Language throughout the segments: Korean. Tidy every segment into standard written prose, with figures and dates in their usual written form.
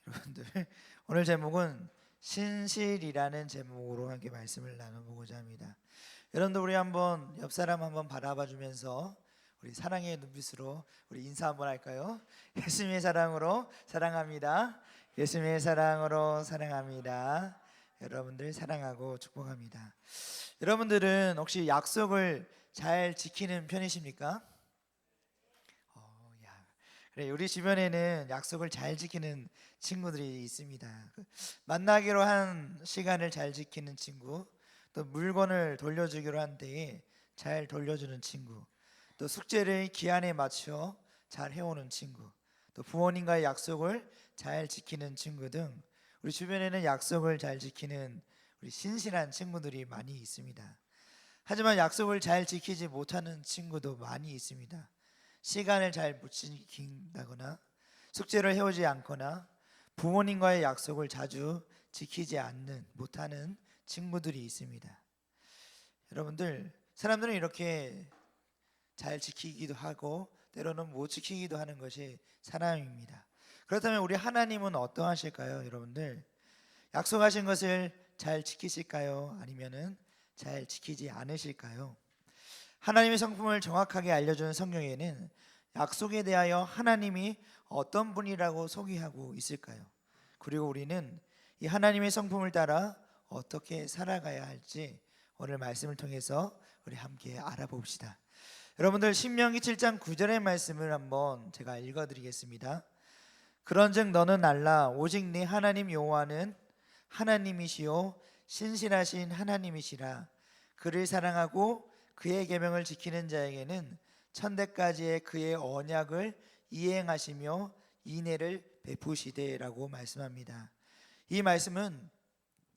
여러분들 오늘 제목은 신실이라는 제목으로 함께 말씀을 나눠보고자 합니다. 여러분들 우리 한번 옆 사람 한번 바라봐 주면서 우리 사랑의 눈빛으로 우리 인사 한번 할까요? 예수님의 사랑으로 사랑합니다. 예수님의 사랑으로 사랑합니다. 여러분들 사랑하고 축복합니다. 여러분들은 혹시 약속을 잘 지키는 편이십니까? 그래, 우리 주변에는 약속을 잘 지키는 친구들이 있습니다. 만나기로 한 시간을 잘 지키는 친구, 또 물건을 돌려주기로 한 때에 잘 돌려주는 친구, 또 숙제를 기한에 맞춰 잘 해오는 친구, 또 부모님과의 약속을 잘 지키는 친구 등 우리 주변에는 약속을 잘 지키는 우리 신실한 친구들이 많이 있습니다. 하지만 약속을 잘 지키지 못하는 친구도 많이 있습니다. 시간을 잘 못 지킨다거나 숙제를 해오지 않거나 부모님과의 약속을 자주 지키지 않는 못하는 친구들이 있습니다. 여러분들, 사람들은 이렇게 잘 지키기도 하고 때로는 못 지키기도 하는 것이 사람입니다. 그렇다면 우리 하나님은 어떠하실까요? 여러분들, 약속하신 것을 잘 지키실까요? 아니면은 잘 지키지 않으실까요? 하나님의 성품을 정확하게 알려주는 성경에는 약속에 대하여 하나님이 어떤 분이라고 소개하고 있을까요? 그리고 우리는 이 하나님의 성품을 따라 어떻게 살아가야 할지 오늘 말씀을 통해서 우리 함께 알아봅시다. 여러분들 신명기 7장 9절의 말씀을 한번 제가 읽어드리겠습니다. 그런즉 너는 알라 오직 네 하나님 여호와는 하나님이시요 신실하신 하나님이시라. 그를 사랑하고 그의 계명을 지키는 자에게는 천대까지의 그의 언약을 이행하시며 인애를 베푸시되라고 말씀합니다. 이 말씀은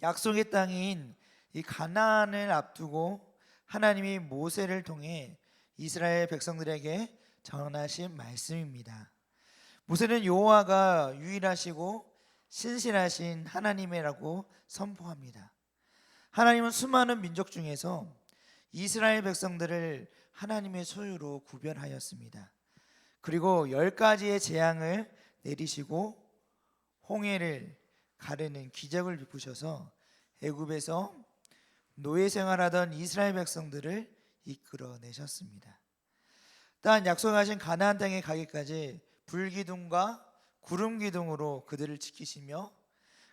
약속의 땅인 이 가나안을 앞두고 하나님이 모세를 통해 이스라엘 백성들에게 전하신 말씀입니다. 모세는 여호와가 유일하시고 신실하신 하나님이라고 선포합니다. 하나님은 수많은 민족 중에서 이스라엘 백성들을 하나님의 소유로 구별하였습니다. 그리고 10가지의 재앙을 내리시고 홍해를 가르는 기적을 베푸셔서 애굽에서 노예 생활하던 이스라엘 백성들을 이끌어내셨습니다. 또한 약속하신 가나안 땅에 가기까지 불기둥과 구름기둥으로 그들을 지키시며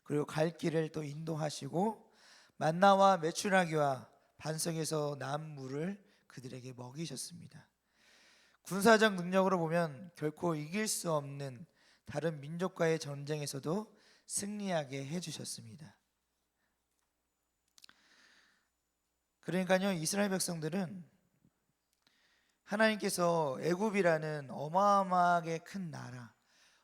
그리고 갈 길을 또 인도하시고 만나와 메추라기와 반석에서 난 물을 그들에게 먹이셨습니다. 군사적 능력으로 보면 결코 이길 수 없는 다른 민족과의 전쟁에서도 승리하게 해주셨습니다. 그러니까요, 이스라엘 백성들은 하나님께서 애굽이라는 어마어마하게 큰 나라,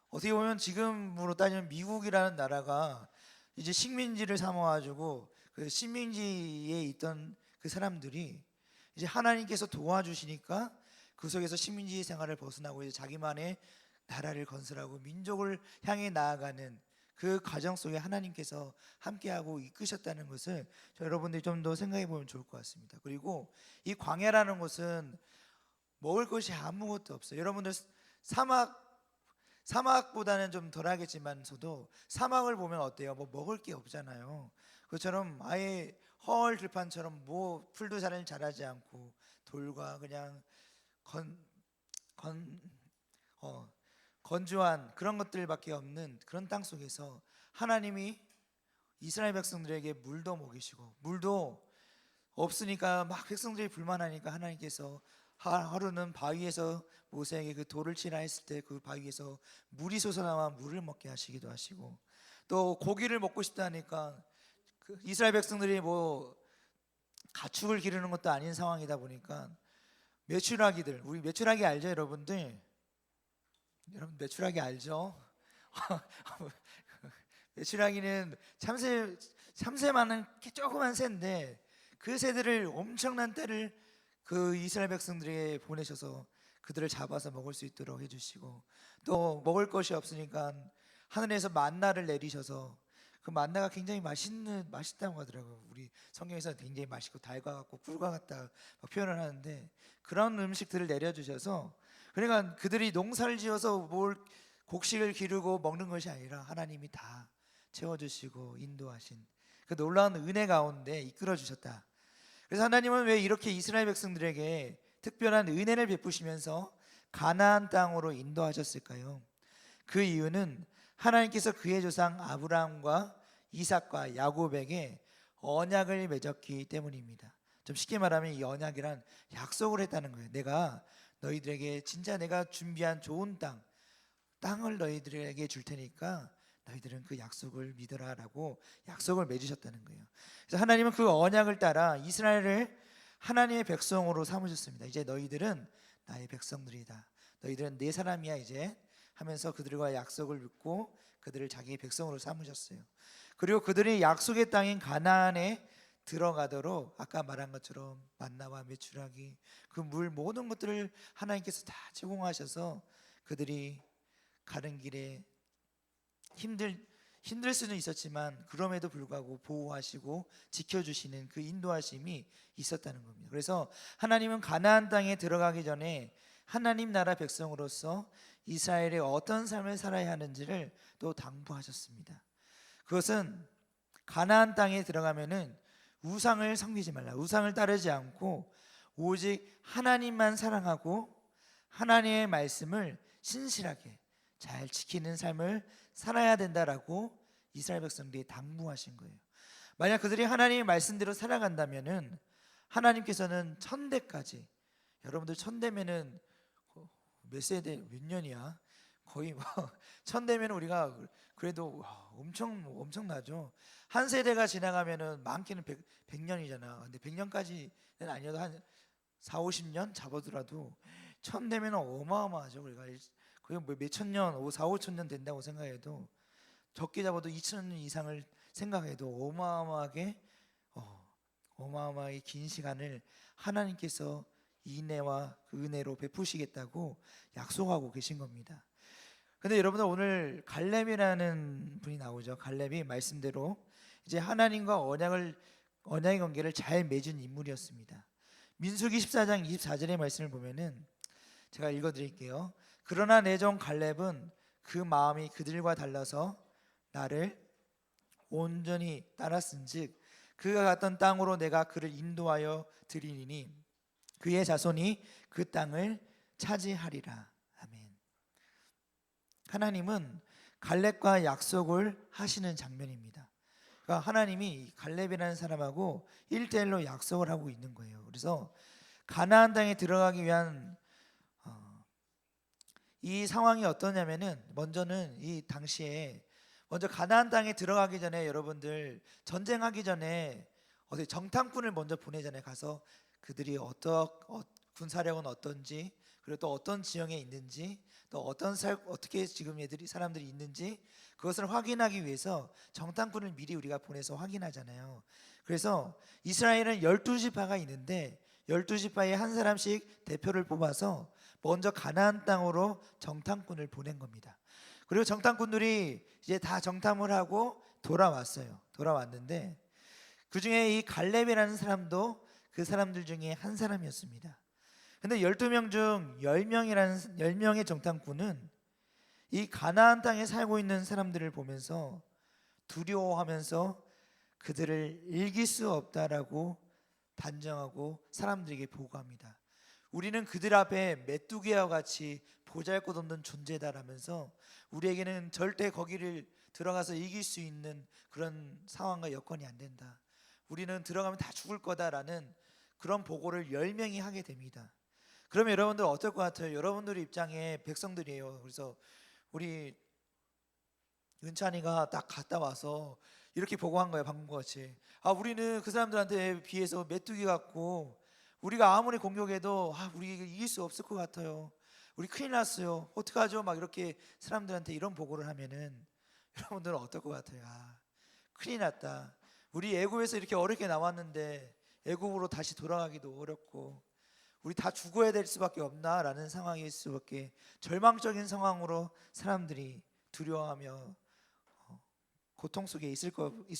어떻게 보면 지금으로 따지면 미국이라는 나라가 이제 식민지를 삼아가지고 그 식민지에 있던 그 사람들이 이제 하나님께서 도와주시니까 그 속에서 식민지 생활을 벗어나고 이제 자기만의 나라를 건설하고 민족을 향해 나아가는 그 과정 속에 하나님께서 함께하고 이끄셨다는 것을 여러분들이 좀 더 생각해 보면 좋을 것 같습니다. 그리고 이 광야라는 곳은 먹을 것이 아무것도 없어요. 여러분들 사막보다는 좀 덜하겠지만서도 사막을 보면 어때요? 뭐 먹을 게 없잖아요. 그처럼 아예 헐 들판처럼 뭐 풀도 잘 자라지 않고 돌과 그냥 건, 건, 건조한 그런 것들밖에 없는 그런 땅 속에서 하나님이 이스라엘 백성들에게 물도 먹이시고 물도 없으니까 막 백성들이 불만하니까 하나님께서 하루는 바위에서 모세에게 그 돌을 치라 했을 때 그 바위에서 물이 솟아나와 물을 먹게 하시기도 하시고 또 고기를 먹고 싶다니까 그 이스라엘 백성들이 뭐 가축을 기르는 것도 아닌 상황이다 보니까 메추라기들, 우리 메추라기 알죠 여러분들? 여러분 메추라기 알죠? 메추라기는 참새만한 조그만 새인데 그 새들을 엄청난 떼를 그 이스라엘 백성들에게 보내셔서 그들을 잡아서 먹을 수 있도록 해주시고 또 먹을 것이 없으니까 하늘에서 만나를 내리셔서 그 만나가 굉장히 맛있다고 하더라고요. 우리 성경에서 굉장히 맛있고 달과 같고 꿀과 같다 표현을 하는데 그런 음식들을 내려주셔서 그러니까 그들이 농사를 지어서 뭘 곡식을 기르고 먹는 것이 아니라 하나님이 다 채워주시고 인도하신 그 놀라운 은혜 가운데 이끌어 주셨다. 그래서 하나님은 왜 이렇게 이스라엘 백성들에게 특별한 은혜를 베푸시면서 가나안 땅으로 인도하셨을까요? 그 이유는 하나님께서 그의 조상 아브라함과 이삭과 야곱에게 언약을 맺었기 때문입니다. 좀 쉽게 말하면 이 언약이란 약속을 했다는 거예요. 내가 너희들에게 진짜 내가 준비한 좋은 땅을 너희들에게 줄 테니까 너희들은 그 약속을 믿어라라고 약속을 맺으셨다는 거예요. 그래서 하나님은 그 언약을 따라 이스라엘을 하나님의 백성으로 삼으셨습니다. 이제 너희들은 나의 백성들이다. 너희들은 내 사람이야 이제 하면서 그들과 약속을 맺고 그들을 자기의 백성으로 삼으셨어요. 그리고 그들이 약속의 땅인 가나안에 들어가도록 아까 말한 것처럼 만나와 메추라기 그 물 모든 것들을 하나님께서 다 제공하셔서 그들이 가는 길에 힘들 수는 있었지만 그럼에도 불구하고 보호하시고 지켜주시는 그 인도하심이 있었다는 겁니다. 그래서 하나님은 가나안 땅에 들어가기 전에 하나님 나라 백성으로서 이스라엘의 어떤 삶을 살아야 하는지를 또 당부하셨습니다. 그것은 가나안 땅에 들어가면은 우상을 섬기지 말라, 우상을 따르지 않고 오직 하나님만 사랑하고 하나님의 말씀을 신실하게 잘 지키는 삶을 살아야 된다라고 이스라엘 백성들이 당부하신 거예요. 만약 그들이 하나님의 말씀대로 살아간다면은 하나님께서는 천대까지, 여러분들 천대면은 몇 세대 몇 년이야? 거의 뭐 천대면 우리가 그래도 엄청나죠. 한 세대가 지나가면은 많게는 100년이잖아. 근데 100년까지는 아니어도 한 4, 50년 잡아두라도 천대면 어마어마하죠. 우리가 거의 뭐 몇천 년, 4, 5천 년 된다고 생각해도 적게 잡아도 2천 년 이상을 생각해도 어마어마하게 긴 시간을 하나님께서 인애와 그 은혜로 베푸시겠다고 약속하고 계신 겁니다. 근데 여러분들 오늘 갈렙이라는 분이 나오죠. 갈렙이 말씀대로 이제 하나님과 언약의 관계를 잘 맺은 인물이었습니다. 민수기 14장 24절의 말씀을 보면은 제가 읽어드릴게요. 그러나 내 종 갈렙은 그 마음이 그들과 달라서 나를 온전히 따랐은즉 그가 갔던 땅으로 내가 그를 인도하여 드리니 그의 자손이 그 땅을 차지하리라. 아멘. 하나님은 갈렙과 약속을 하시는 장면입니다. 그러니까 하나님이 갈렙이라는 사람하고 1대1로 약속을 하고 있는 거예요. 그래서 가나안 땅에 들어가기 위한 이 상황이 어떠냐면은 먼저는 이 당시에 먼저 가나안 땅에 들어가기 전에 여러분들 전쟁하기 전에 어디 정탐꾼을 먼저 보내잖아요. 가서 그들이 군사력은 어떤지, 그리고 또 어떤 지형에 있는지, 또 어떻게 지금 사람들이 있는지 그것을 확인하기 위해서 정탐꾼을 미리 우리가 보내서 확인하잖아요. 그래서 이스라엘은 12지파가 있는데 12지파에 한 사람씩 대표를 뽑아서 먼저 가나안 땅으로 정탐꾼을 보낸 겁니다. 그리고 정탐꾼들이 이제 다 정탐을 하고 돌아왔는데 그 중에 이 갈렙이라는 사람도 그 사람들 중에 한 사람이었습니다. 근데 12명 중 10명의 정탐꾼은 이 가나안 땅에 살고 있는 사람들을 보면서 두려워하면서 그들을 이길 수 없다라고 단정하고 사람들에게 보고합니다. 우리는 그들 앞에 메뚜기와 같이 보잘것없는 존재다라면서 우리에게는 절대 거기를 들어가서 이길 수 있는 그런 상황과 여건이 안 된다. 우리는 들어가면 다 죽을 거다라는 그런 보고를 10명이 하게 됩니다. 그러면 여러분들 어떨 것 같아요? 여러분들 입장에 백성들이에요. 그래서 우리 은찬이가 딱 갔다 와서 이렇게 보고한 거예요. 방금과 같이. 우리는 그 사람들한테 비해서 메뚜기 같고 우리가 아무리 공격해도 우리 이길 수 없을 것 같아요. 우리 큰일 났어요. 어떡하죠? 막 이렇게 사람들한테 이런 보고를 하면은 여러분들은 어떨 것 같아요? 큰일 났다. 우리 애굽에서 이렇게 어렵게 나왔는데 애굽으로 다시 돌아가기도 어렵고 우리 다 죽어야 될 수밖에 없나라는 상황일 수밖에 절망적인 상황으로 사람들이 두려워하며 고통 속에 있을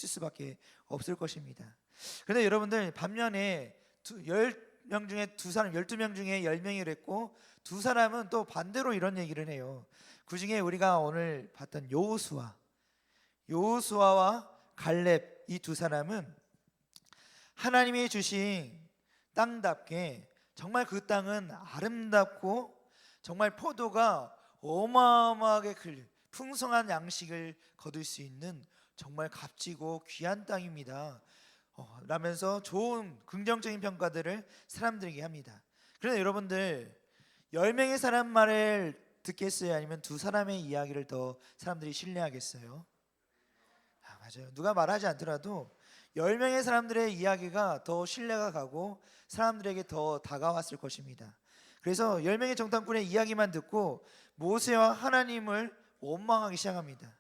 수밖에 없을 것입니다. 그런데 여러분들 반면에 10명 중에 2사람, 12명 중에 10명이 그랬고 두 사람은 또 반대로 이런 얘기를 해요. 그 중에 우리가 오늘 봤던 여호수아와 갈렙, 이 두 사람은 하나님이 주신 땅답게 정말 그 땅은 아름답고 정말 포도가 어마어마하게 풍성한 양식을 거둘 수 있는 정말 값지고 귀한 땅입니다 라면서 좋은 긍정적인 평가들을 사람들에게 합니다. 그런데 여러분들 10명의 사람 말을 듣겠어요? 아니면 두 사람의 이야기를 더 사람들이 신뢰하겠어요? 맞아요. 누가 말하지 않더라도 10명의 사람들의 이야기가 더 신뢰가 가고 사람들에게 더 다가왔을 것입니다. 그래서 10명의 정탐꾼의 이야기만 듣고 모세와 하나님을 원망하기 시작합니다.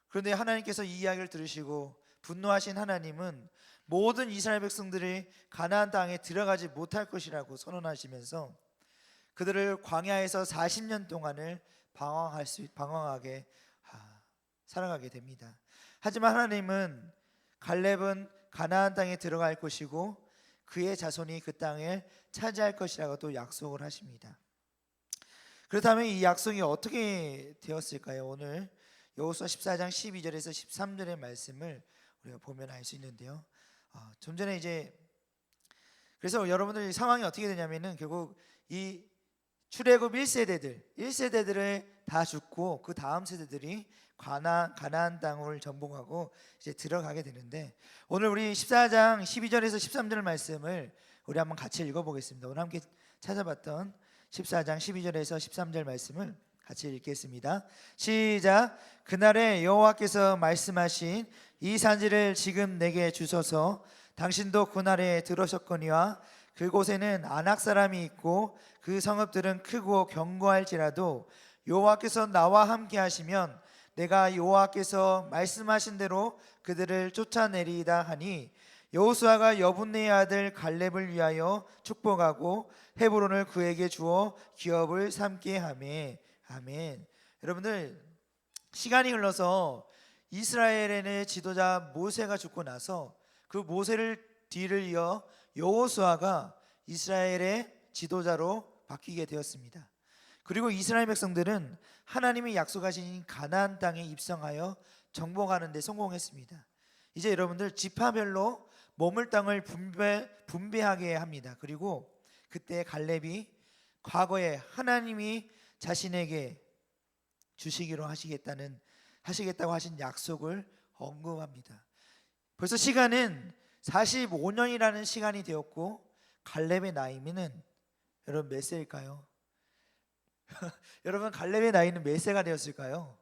그런데 하나님께서 이 이야기를 들으시고 분노하신 하나님은 모든 이스라엘 백성들이 가나안 땅에 들어가지 못할 것이라고 선언하시면서 그들을 광야에서 40년 동안을 방황하게 살아가게 됩니다. 하지만 하나님은 갈렙은 가나안 땅에 들어갈 것이고 그의 자손이 그 땅을 차지할 것이라고 또 약속을 하십니다. 그렇다면 이 약속이 어떻게 되었을까요? 오늘 여호수아 14장 12절에서 13절의 말씀을 우리가 보면 알 수 있는데요. 좀 전에 그래서 여러분들 상황이 어떻게 되냐면은 결국 이 출애굽 1세대들을 다 죽고 그 다음 세대들이 가나안 땅을 정복하고 이제 들어가게 되는데, 오늘 우리 14장 12절에서 13절 말씀을 우리 한번 같이 읽어보겠습니다. 오늘 함께 찾아봤던 14장 12절에서 13절 말씀을 같이 읽겠습니다. 시작. 그날에 여호와께서 말씀하신 이 산지를 지금 내게 주소서. 당신도 그날에 들으셨거니와 그곳에는 아낙 사람이 있고 그 성읍들은 크고 견고할지라도 여호와께서 나와 함께 하시면 내가 여호와께서 말씀하신 대로 그들을 쫓아내리이다 하니, 여호수아가 여분네의 아들 갈렙을 위하여 축복하고 헤브론을 그에게 주어 기업을 삼게 하매. 아멘. 여러분들, 시간이 흘러서 이스라엘의 지도자 모세가 죽고 나서 그 모세를 뒤를 이어 여호수아가 이스라엘의 지도자로 바뀌게 되었습니다. 그리고 이스라엘 백성들은 하나님이 약속하신 가나안 땅에 입성하여 정복하는 데 성공했습니다. 이제 여러분들 지파별로 머물 땅을 분배하게 합니다. 그리고 그때 갈렙이 과거에 하나님이 자신에게 주시기로 하시겠다고 하신 약속을 언급합니다. 벌써 시간은 45년이라는 시간이 되었고 갈렙의 나이는 여러분 몇 세일까요? 여러분, 갈렙의 나이는 몇 세가 되었을까요?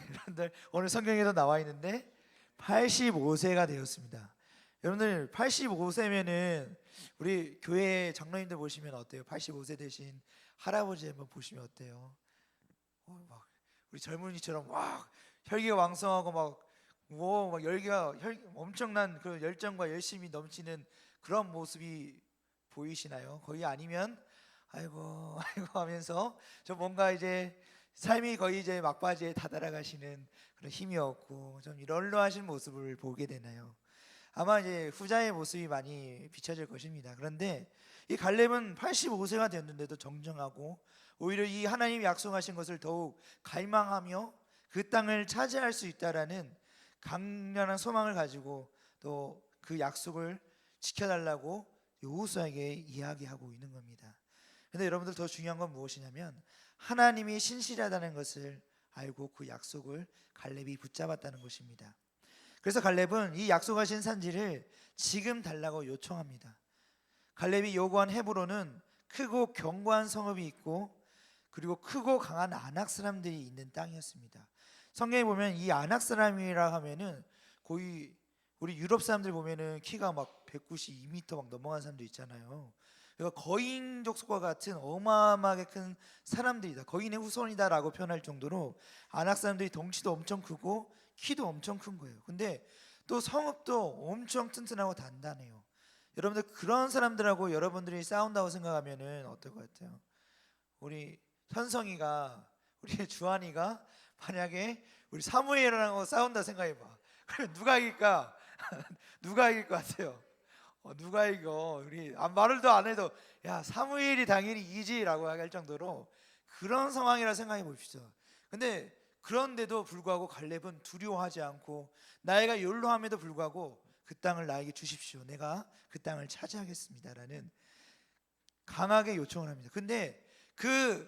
여러분들, 오늘 성경에도 나와 있는데 85세가 되었습니다. 여러분들, 85세면은 우리 교회 장로님들 보시면 어때요? 85세 되신 할아버지 한번 보시면 어때요? 막 우리 젊은이처럼 막 혈기가 왕성하고 막 열기가 엄청난 그 열정과 열심이 넘치는 그런 모습이 보이시나요? 거의 아니면 아이고 하면서 좀 뭔가 이제 삶이 거의 이제 막바지에 다다라가시는 그런 힘이 없고 좀 널널하신 모습을 보게 되나요? 아마 이제 후자의 모습이 많이 비춰질 것입니다. 그런데 이 갈렙은 85세가 되었는데도 정정하고 오히려 이 하나님이 약속하신 것을 더욱 갈망하며 그 땅을 차지할 수 있다라는 강렬한 소망을 가지고 또 그 약속을 지켜달라고 여호수아에게 이야기하고 있는 겁니다. 그런데 여러분들, 더 중요한 건 무엇이냐면 하나님이 신실하다는 것을 알고 그 약속을 갈렙이 붙잡았다는 것입니다. 그래서 갈렙은 이 약속하신 산지를 지금 달라고 요청합니다. 갈렙이 요구한 헤브론은 크고 견고한 성읍이 있고 그리고 크고 강한 아낙 사람들이 있는 땅이었습니다. 성경에 보면 이 아낙 사람이라 하면은 거의 우리 유럽 사람들 보면은 키가 막 192m 막 넘어간 사람도 있잖아요. 그러니까 거인족속과 같은 어마어마하게 큰 사람들이다, 거인의 후손이다라고 표현할 정도로 아낙 사람들이 덩치도 엄청 크고 키도 엄청 큰 거예요. 근데 또 성읍도 엄청 튼튼하고 단단해요. 여러분들, 그런 사람들하고 여러분들이 싸운다고 생각하면은 어떨 것 같아요? 우리 현성이가, 우리 주한이가 만약에 우리 사무엘이랑 싸운다 생각해봐. 그럼 누가 이길까? 누가 이길 것 같아요? 누가 이겨? 우리 말을 더 안 해도 야, 사무엘이 당연히 이기지라고 할 정도로 그런 상황이라 생각해 보십시오. 근데 그런데도 불구하고 갈렙은 두려워하지 않고 나이가 연로함에도 불구하고 그 땅을 나에게 주십시오. 내가 그 땅을 차지하겠습니다라는 강하게 요청을 합니다. 근데 그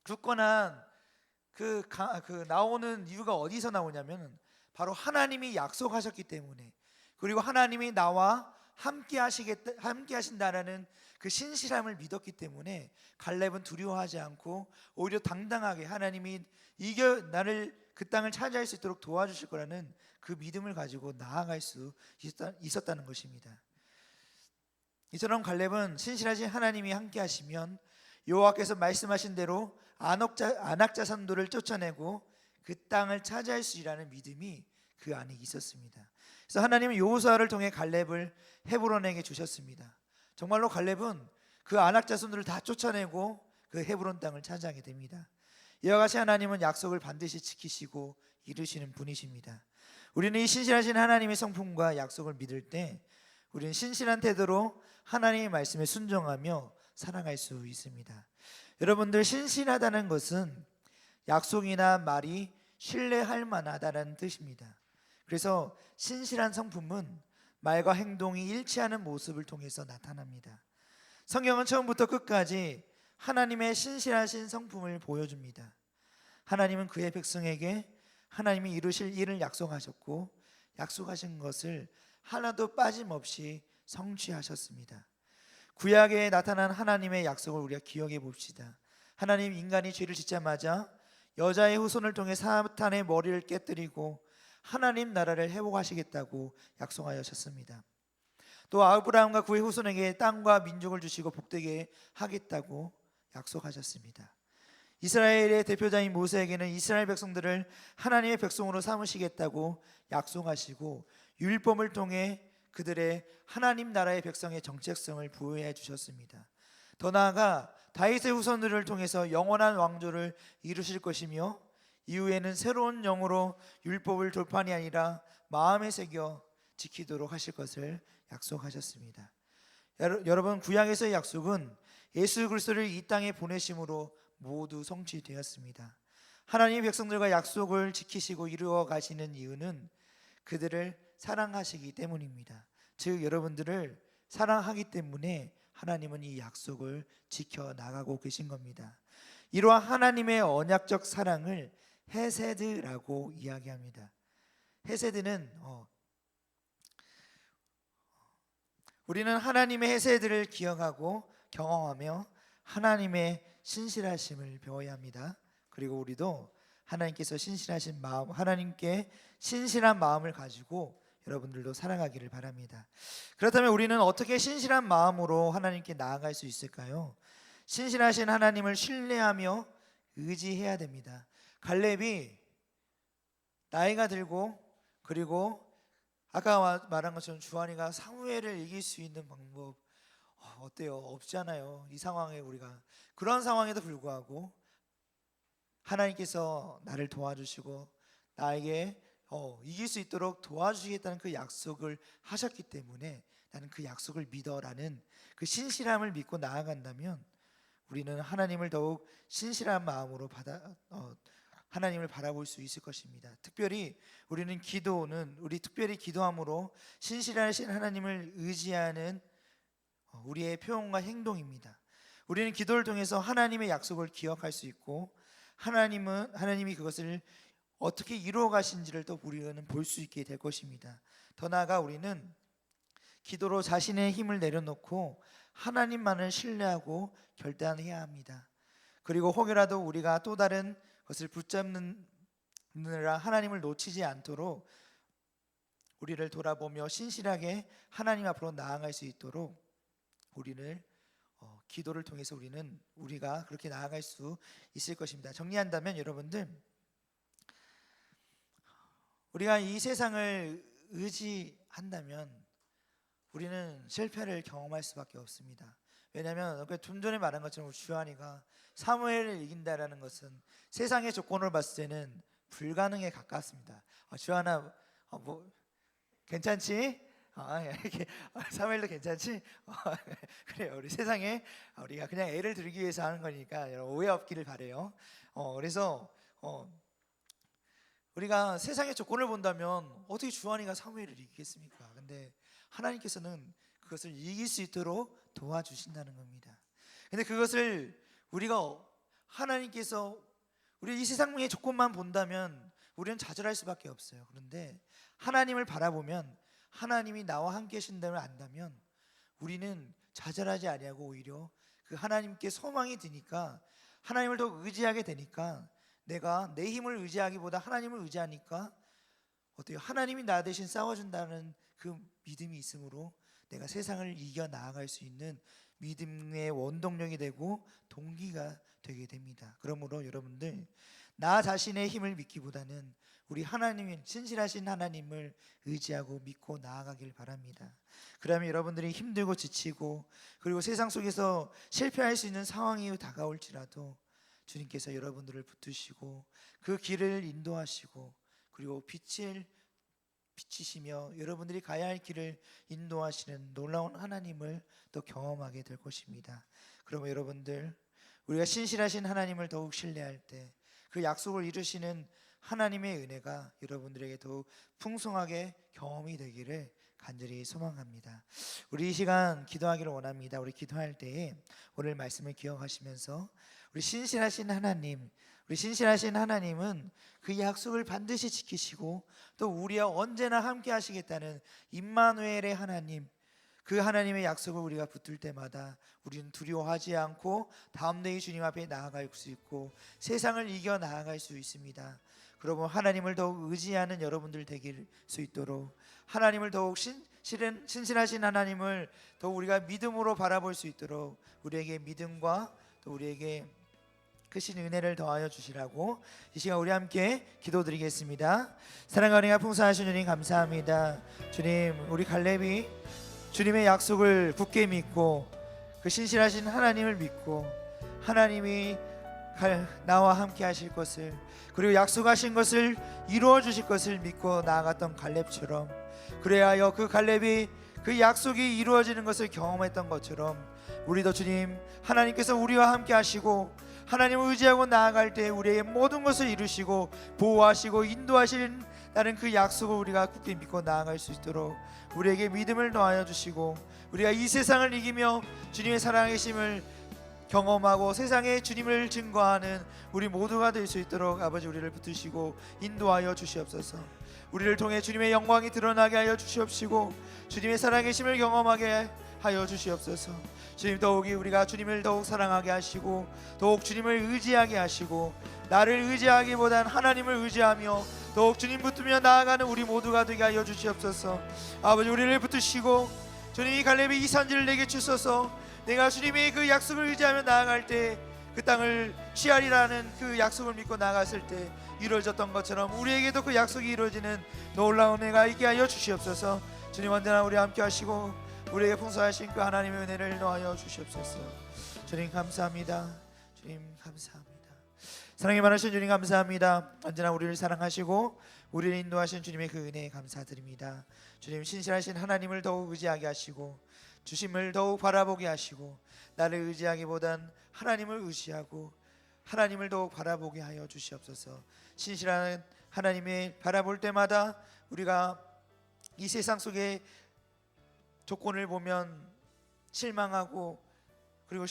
굳건한 그 나오는 이유가 어디서 나오냐면 바로 하나님이 약속하셨기 때문에, 그리고 하나님이 나와 함께 하신다라는 그 신실함을 믿었기 때문에 갈렙은 두려워하지 않고 오히려 당당하게 하나님이 나를 그 땅을 차지할 수 있도록 도와주실 거라는 그 믿음을 가지고 나아갈 수 있었다는 것입니다. 이처럼 갈렙은 신실하신 하나님이 함께 하시면 여호와께서 말씀하신 대로 안악 자손들을 쫓아내고 그 땅을 차지할 수 있라는 믿음이 그 안에 있었습니다. 그래서 하나님은 여호수아를 통해 갈렙을 헤브론에게 주셨습니다. 정말로 갈렙은 그 안악 자손들을 다 쫓아내고 그 헤브론 땅을 차지하게 됩니다. 이와 같이 하나님은 약속을 반드시 지키시고 이루시는 분이십니다. 우리는 이 신실하신 하나님의 성품과 약속을 믿을 때 우리는 신실한 태도로 하나님의 말씀에 순종하며 살아갈 수 있습니다. 여러분들, 신실하다는 것은 약속이나 말이 신뢰할 만하다는 뜻입니다. 그래서 신실한 성품은 말과 행동이 일치하는 모습을 통해서 나타납니다. 성경은 처음부터 끝까지 하나님의 신실하신 성품을 보여줍니다. 하나님은 그의 백성에게 하나님이 이루실 일을 약속하셨고 약속하신 것을 하나도 빠짐없이 성취하셨습니다. 구약에 나타난 하나님의 약속을 우리가 기억해 봅시다. 하나님 인간이 죄를 짓자마자 여자의 후손을 통해 사탄의 머리를 깨뜨리고 하나님 나라를 회복하시겠다고 약속하셨습니다. 또 아브라함과 그의 후손에게 땅과 민족을 주시고 복되게 하겠다고 약속하셨습니다. 이스라엘의 대표자인 모세에게는 이스라엘 백성들을 하나님의 백성으로 삼으시겠다고 약속하시고 율법을 통해 그들의 하나님 나라의 백성의 정체성을 부여해 주셨습니다. 더 나아가 다윗의 후손들을 통해서 영원한 왕조를 이루실 것이며 이후에는 새로운 영으로 율법을 돌판이 아니라 마음에 새겨 지키도록 하실 것을 약속하셨습니다. 여러분, 구약에서의 약속은 예수 그리스도를 이 땅에 보내심으로 모두 성취되었습니다. 하나님의 백성들과 약속을 지키시고 이루어 가시는 이유는 그들을 사랑하시기 때문입니다. 즉 여러분들을 사랑하기 때문에 하나님은 이 약속을 지켜나가고 계신 겁니다. 이러한 하나님의 언약적 사랑을 헤세드라고 이야기합니다. 헤세드는 우리는 하나님의 헤세드를 기억하고 경험하며 하나님의 신실하심을 배워야 합니다. 그리고 우리도 하나님께서 신실하신 마음, 하나님께 신실한 마음을 가지고 여러분들도 살아가기를 바랍니다. 그렇다면 우리는 어떻게 신실한 마음으로 하나님께 나아갈 수 있을까요? 신실하신 하나님을 신뢰하며 의지해야 됩니다. 갈렙이 나이가 들고, 그리고 아까 말한 것처럼 주한이가 사무엘을 이길 수 있는 방법 어때요? 없잖아요. 이 상황에 우리가 그런 상황에도 불구하고 하나님께서 나를 도와주시고 나에게 이길 수 있도록 도와주시겠다는 그 약속을 하셨기 때문에 나는 그 약속을 믿어라는 그 신실함을 믿고 나아간다면 우리는 하나님을 더욱 신실한 마음으로 하나님을 바라볼 수 있을 것입니다. 특별히 우리는 특별히 기도함으로 신실하신 하나님을 의지하는 우리의 표현과 행동입니다. 우리는 기도를 통해서 하나님의 약속을 기억할 수 있고 하나님이 그것을 어떻게 이루어 가신지를 또 우리는 볼 수 있게 될 것입니다. 더 나아가 우리는 기도로 자신의 힘을 내려놓고 하나님만을 신뢰하고 결단해야 합니다. 그리고 혹여라도 우리가 또 다른 것을 붙잡느라 하나님을 놓치지 않도록 우리를 돌아보며 신실하게 하나님 앞으로 나아갈 수 있도록 우리를 기도를 통해서 우리가 그렇게 나아갈 수 있을 것입니다. 정리한다면 여러분들, 우리가 이 세상을 의지한다면 우리는 실패를 경험할 수밖에 없습니다. 왜냐하면 좀 전에 말한 것처럼 주한이가 사무엘을 이긴다라는 것은 세상의 조건을 봤을 때는 불가능에 가깝습니다. 주한아, 괜찮지? 이렇게 사무엘도 괜찮지? 그래요. 우리 세상에 우리가 그냥 애를 들기 위해서 하는 거니까 여러분 오해 없기를 바래요. 그래서 우리가 세상의 조건을 본다면 어떻게 주한이가 사무엘을 이기겠습니까? 근데 하나님께서는 그것을 이길 수 있도록 도와주신다는 겁니다. 근데 그것을 우리가 하나님께서 우리 이 세상의 조건만 본다면 우리는 좌절할 수밖에 없어요. 그런데 하나님을 바라보면 하나님이 나와 함께 하신다면 안다면 우리는 좌절하지 아니하고 오히려 그 하나님께 소망이 드니까 하나님을 더 의지하게 되니까 내가 내 힘을 의지하기보다 하나님을 의지하니까 어때요? 하나님이 나 대신 싸워준다는 그 믿음이 있으므로 내가 세상을 이겨 나아갈 수 있는 믿음의 원동력이 되고 동기가 되게 됩니다. 그러므로 여러분들 나 자신의 힘을 믿기보다는 우리 하나님인 신실하신 하나님을 의지하고 믿고 나아가길 바랍니다. 그러면 여러분들이 힘들고 지치고 그리고 세상 속에서 실패할 수 있는 상황이 다가올지라도 주님께서 여러분들을 붙드시고 그 길을 인도하시고 그리고 빛이시며 여러분들이 가야 할 길을 인도하시는 놀라운 하나님을 또 경험하게 될 것입니다. 그러면 여러분들 우리가 신실하신 하나님을 더욱 신뢰할 때 그 약속을 이루시는 하나님의 은혜가 여러분들에게 더욱 풍성하게 경험이 되기를 간절히 소망합니다. 우리 이 시간 기도하기를 원합니다. 우리 기도할 때에 오늘 말씀을 기억하시면서 우리 신실하신 하나님은 그 약속을 반드시 지키시고 또 우리와 언제나 함께 하시겠다는 임마누엘의 하나님, 그 하나님의 약속을 우리가 붙들 때마다 우리는 두려워하지 않고 다음내의 주님 앞에 나아갈 수 있고 세상을 이겨 나아갈 수 있습니다. 그러면 하나님을 더욱 의지하는 여러분들 되길 수 있도록 하나님을 더욱 신실하신 하나님을 더욱 우리가 믿음으로 바라볼 수 있도록 우리에게 믿음과 또 우리에게 크신 은혜를 더하여 주시라고 이 시간 우리 함께 기도드리겠습니다. 사랑과 은혜가 풍성하신 주님 감사합니다. 주님, 우리 갈렙이 주님의 약속을 굳게 믿고 그 신실하신 하나님을 믿고 하나님이 나와 함께 하실 것을 그리고 약속하신 것을 이루어 주실 것을 믿고 나아갔던 갈렙처럼 그래야 하여 그 갈렙이 그 약속이 이루어지는 것을 경험했던 것처럼 우리도 주님 하나님께서 우리와 함께 하시고 하나님을 의지하고 나아갈 때 우리의 모든 것을 이루시고 보호하시고 인도하시는 그 약속을 우리가 굳게 믿고 나아갈 수 있도록 우리에게 믿음을 더하여 주시고 우리가 이 세상을 이기며 주님의 살아계심을 경험하고 세상에 주님을 증거하는 우리 모두가 될 수 있도록 아버지 우리를 붙드시고 인도하여 주시옵소서. 우리를 통해 주님의 영광이 드러나게 하여 주시옵시고 주님의 살아계심을 경험하게 하여 주시옵소서. 주님 더욱이 우리가 주님을 더욱 사랑하게 하시고 더욱 주님을 의지하게 하시고 나를 의지하기보단 하나님을 의지하며 더욱 주님 붙으며 나아가는 우리 모두가 되게 하여 주시옵소서. 아버지 우리를 붙드시고 주님이 갈렙의 이 산지를 내게 주소서. 내가 주님의 그 약속을 의지하며 나아갈 때 그 땅을 취하리라는 그 약속을 믿고 나아갔을 때 이루어졌던 것처럼 우리에게도 그 약속이 이루어지는 놀라운 은혜가 있게 하여 주시옵소서. 주님 언제나 우리와 함께 하시고 우리에게 풍성하신 그 하나님의 은혜를 더하여 주시옵소서. 주님 감사합니다. 주님 감사합니다. 사랑이 많으신 주님 감사합니다. 언제나 우리를 사랑하시고 우리를 인도하신 주님의 그 은혜에 감사드립니다. 주님 신실하신 하나님을 더욱 의지하게 하시고 주심을 더욱 바라보게 하시고 나를 의지하기보단 하나님을 의지하고 하나님을 더욱 바라보게 하여 주시옵소서. 신실한 하나님을 바라볼 때마다 우리가 이 세상 속에 조건을 보면 실망하고 그리고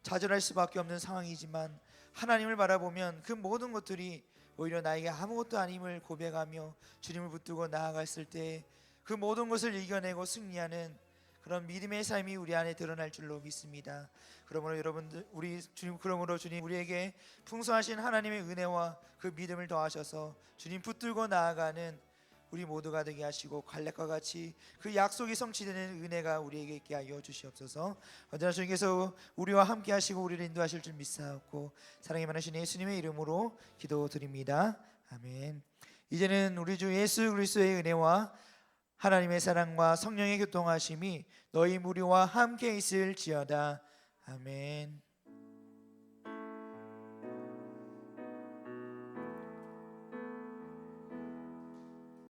좌절할 수밖에 없는 상황이지만 하나님을 바라보면 그 모든 것들이 오히려 나에게 아무것도 아님을 고백하며 주님을 붙들고 나아갔을 때 그 모든 것을 이겨내고 승리하는 그런 믿음의 삶이 우리 안에 드러날 줄로 믿습니다. 그러므로 여러분들 그러므로 주님 우리에게 풍성하신 하나님의 은혜와 그 믿음을 더하셔서 주님 붙들고 나아가는 우리 모두가 되게 하시고 갈렙과 같이 그 약속이 성취되는 은혜가 우리에게 있게 하여 주시옵소서. 언제나 주님께서 우리와 함께 하시고 우리를 인도하실 줄 믿사옵고 사랑이 많으신 예수님의 이름으로 기도드립니다. 아멘. 이제는 우리 주 예수 그리스도의 은혜와 하나님의 사랑과 성령의 교통하심이 너희 무리와 함께 있을지어다. 아멘.